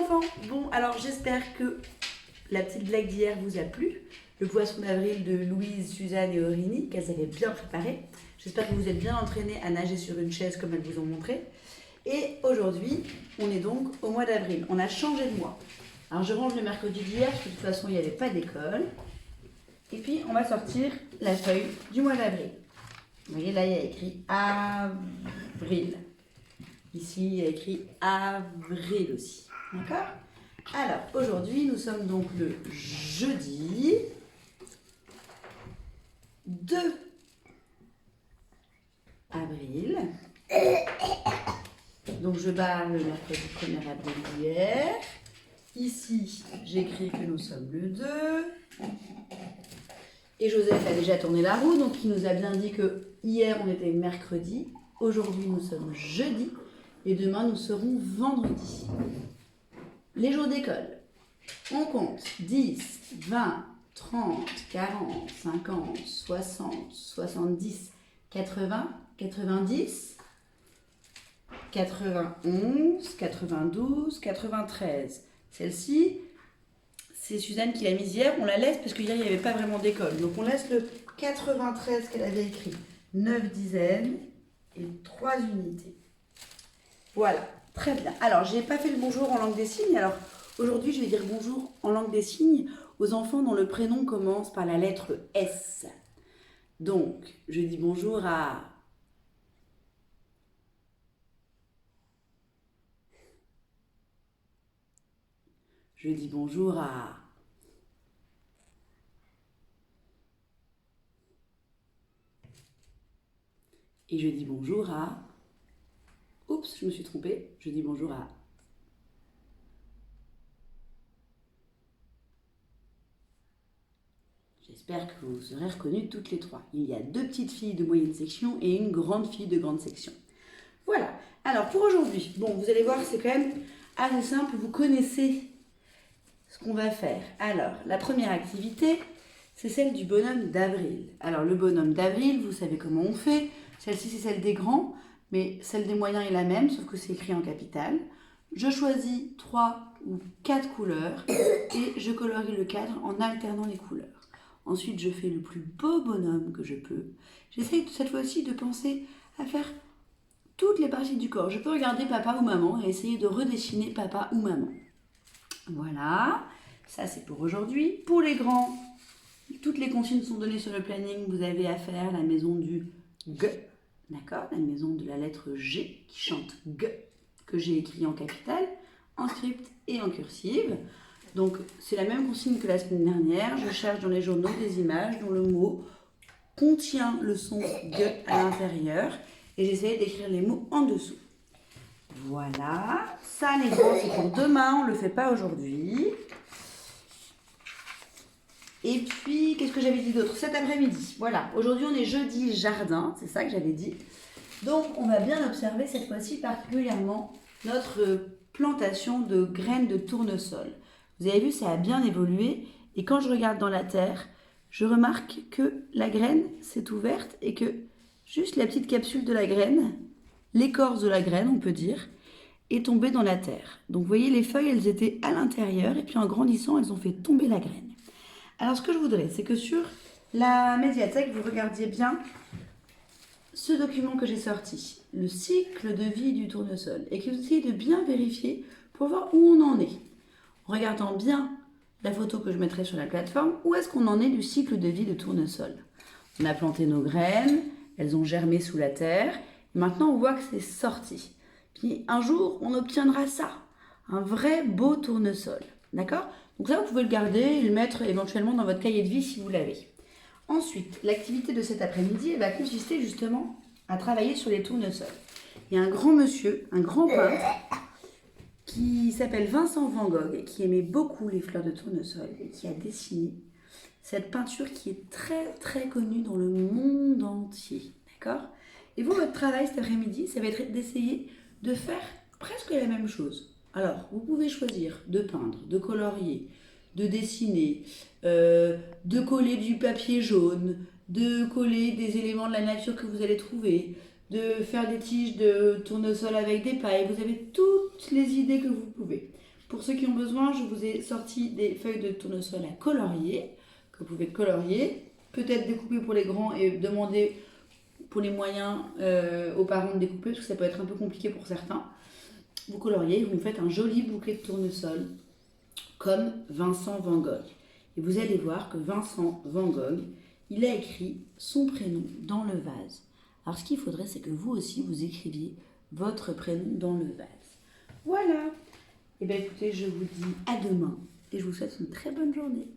enfants. Bon, alors j'espère que la petite blague d'hier vous a plu. Le poisson d'avril de Louise, Suzanne et Aurélie, qu'elles avaient bien préparé. J'espère que vous êtes bien entraînés à nager sur une chaise comme elles vous ont montré. Et aujourd'hui, on est donc au mois d'avril. On a changé de mois. Alors je range le mercredi d'hier, parce que de toute façon il n'y avait pas d'école. Et puis on va sortir la feuille du mois d'avril. Vous voyez là, il y a écrit avril. Ici, il y a écrit avril aussi. D'accord? Alors, aujourd'hui, nous sommes donc le jeudi 2 avril. Donc, je barre le mercredi 1er avril d'hier. Ici, j'écris que nous sommes le 2. Et Joseph a déjà tourné la roue, donc il nous a bien dit que hier, on était mercredi. Aujourd'hui, nous sommes jeudi. Et demain, nous serons vendredi. Les jours d'école. On compte 10, 20, 30, 40, 50, 60, 70, 80, 90, 91, 92, 93. Celle-ci, c'est Suzanne qui l'a mise hier. On la laisse parce qu'hier, il n'y avait pas vraiment d'école. Donc, on laisse le 93 qu'elle avait écrit. 9 dizaines et 3 unités. Voilà, très bien. Alors, je n'ai pas fait le bonjour en langue des signes. Alors, aujourd'hui, je vais dire bonjour en langue des signes aux enfants dont le prénom commence par la lettre S. Donc, je dis bonjour à... Je dis bonjour à... Et je dis bonjour à... Oups, je me suis trompée. Je dis bonjour à... J'espère que vous serez reconnues toutes les trois. Il y a 2 petites filles de moyenne section et une grande fille de grande section. Voilà. Alors, pour aujourd'hui, bon, vous allez voir, c'est quand même assez simple. Vous connaissez ce qu'on va faire. Alors, la première activité, c'est celle du bonhomme d'avril. Alors, le bonhomme d'avril, vous savez comment on fait. Celle-ci, c'est celle des grands. Mais celle des moyens est la même, sauf que c'est écrit en capital. Je choisis 3 ou 4 couleurs et je colorie le cadre en alternant les couleurs. Ensuite, je fais le plus beau bonhomme que je peux. J'essaye cette fois-ci de penser à faire toutes les parties du corps. Je peux regarder papa ou maman et essayer de redessiner papa ou maman. Voilà, ça c'est pour aujourd'hui. Pour les grands, toutes les consignes sont données sur le planning. Vous avez à faire la maison du G. D'accord, la maison de la lettre G qui chante G, que j'ai écrit en capital, en script et en cursive. Donc, c'est la même consigne que la semaine dernière. Je cherche dans les journaux des images dont le mot contient le son G à l'intérieur et j'essaie d'écrire les mots en dessous. Voilà, ça les grands, c'est pour demain, on ne le fait pas aujourd'hui. Et puis, qu'est-ce que j'avais dit d'autre? Cet après-midi, voilà. Aujourd'hui, on est jeudi jardin, c'est ça que j'avais dit. Donc, on va bien observer cette fois-ci particulièrement notre plantation de graines de tournesol. Vous avez vu, ça a bien évolué. Et quand je regarde dans la terre, je remarque que la graine s'est ouverte et que juste la petite capsule de la graine, l'écorce de la graine, on peut dire, est tombée dans la terre. Donc, vous voyez, les feuilles, elles étaient à l'intérieur et puis en grandissant, elles ont fait tomber la graine. Alors, ce que je voudrais, c'est que sur la médiathèque, vous regardiez bien ce document que j'ai sorti, le cycle de vie du tournesol, et que vous essayez de bien vérifier pour voir où on en est. En regardant bien la photo que je mettrai sur la plateforme, où est-ce qu'on en est du cycle de vie de tournesol. On a planté nos graines, elles ont germé sous la terre, et maintenant on voit que c'est sorti. Puis un jour, on obtiendra ça, un vrai beau tournesol. D'accord? Donc ça, vous pouvez le garder et le mettre éventuellement dans votre cahier de vie si vous l'avez. Ensuite, l'activité de cet après-midi, elle va consister justement à travailler sur les tournesols. Il y a un grand monsieur, un grand peintre, qui s'appelle Vincent Van Gogh et qui aimait beaucoup les fleurs de tournesol et qui a dessiné cette peinture qui est très très connue dans le monde entier. D'accord? Et vous, votre travail cet après-midi, ça va être d'essayer de faire presque la même chose. Alors, vous pouvez choisir de peindre, de colorier, de dessiner, de coller du papier jaune, de coller des éléments de la nature que vous allez trouver, de faire des tiges de tournesol avec des pailles. Vous avez toutes les idées que vous pouvez. Pour ceux qui ont besoin, je vous ai sorti des feuilles de tournesol à colorier, que vous pouvez colorier, peut-être découper pour les grands et demander pour les moyens aux parents de découper, parce que ça peut être un peu compliqué pour certains. Vous coloriez, vous me faites un joli bouquet de tournesol, comme Vincent Van Gogh. Et vous allez voir que Vincent Van Gogh, il a écrit son prénom dans le vase. Alors ce qu'il faudrait, c'est que vous aussi, vous écriviez votre prénom dans le vase. Voilà. Et bien écoutez, je vous dis à demain et je vous souhaite une très bonne journée.